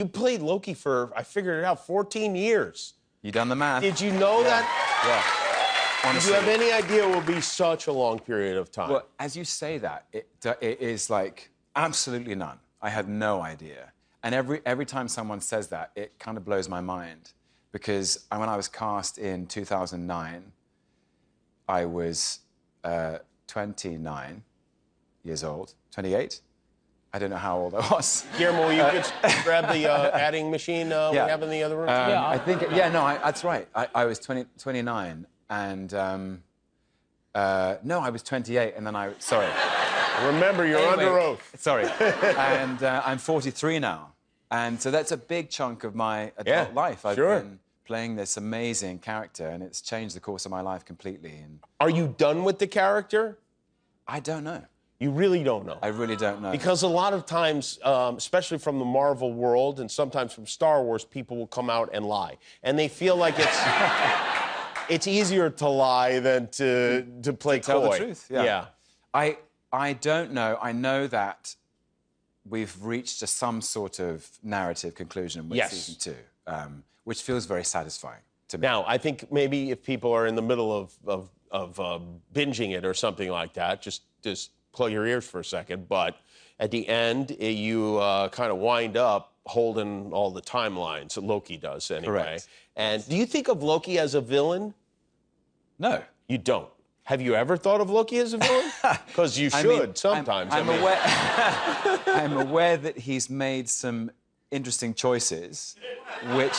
You played Loki for, I figured it out, 14 years. You done the math. Did you know that? Yeah. Honestly. Did you have any idea it would be such a long period of time? Well, as you say that, it is like absolutely none. I had no idea. And every time someone says that, it kind of blows my mind. Because when I was cast in 2009, I was 29 years old, 28. I don't know how old I was. Guillermo, you could grab the adding machine we have in the other room? I think, that's right. I was 29, and no, I was 28, and then sorry. Remember, you're under oath. Sorry. And I'm 43 now. And so that's a big chunk of my adult life. I've been playing this amazing character, and it's changed the course of my life completely. And are you done with the character? I don't know. You really don't know? I really don't know. Because a lot of times, especially from the Marvel world and sometimes from Star Wars, people will come out and lie. And they feel like it's easier to lie than to play coy. Tell the truth, yeah. I don't know. I know that we've reached some sort of narrative conclusion with season 2, which feels very satisfying to me. Now, I think maybe if people are in the middle of binging it or something like that, just plug your ears for a second. But at the end, you kind of wind up holding all the timelines. Loki does, anyway. Correct. And do you think of Loki as a villain? No. You don't? Have you ever thought of Loki as a villain? Because you should sometimes. I'm aware that he's made some interesting choices, which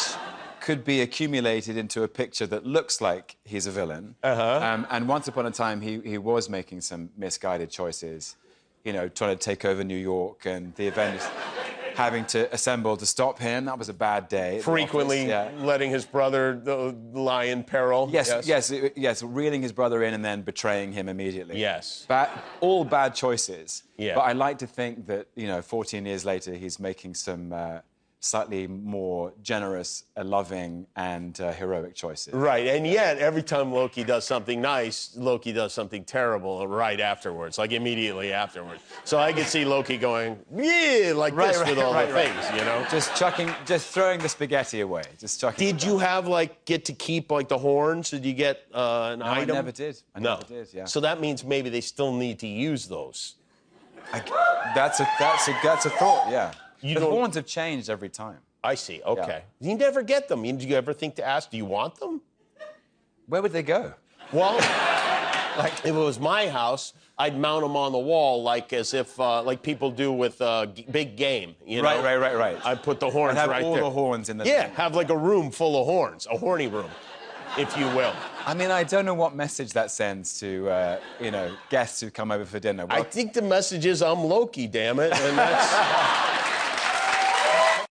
could be accumulated into a picture that looks like he's a villain. And once upon a time, he was making some misguided choices, you know, trying to take over New York and the Avengers having to assemble to stop him. That was a bad day. Frequently letting his brother lie in peril. Yes, reeling his brother in and then betraying him immediately. Yes. All bad choices. Yeah. But I like to think that, you know, 14 years later, he's making some slightly more generous, loving, and heroic choices. Right, and yet every time Loki does something nice, Loki does something terrible right afterwards, like immediately afterwards. So I could see Loki going, like this with all the things, you know? Just throwing the spaghetti away. Did you have, get to keep, the horns? Did you get an item? I never did. I never did, yeah. So that means maybe they still need to use those. That's a thought, yeah. The horns have changed every time. I see, okay. Yeah. You never get them. Did you ever think to ask, do you want them? Where would they go? Well, if it was my house, I'd mount them on the wall as if, people do with big game, you know? Right. I'd put the horns right there. And have all the horns in the thing. Have a room full of horns, a horny room, if you will. I mean, I don't know what message that sends to, guests who come over for dinner. I think the message is, I'm Loki, damn it, and that's...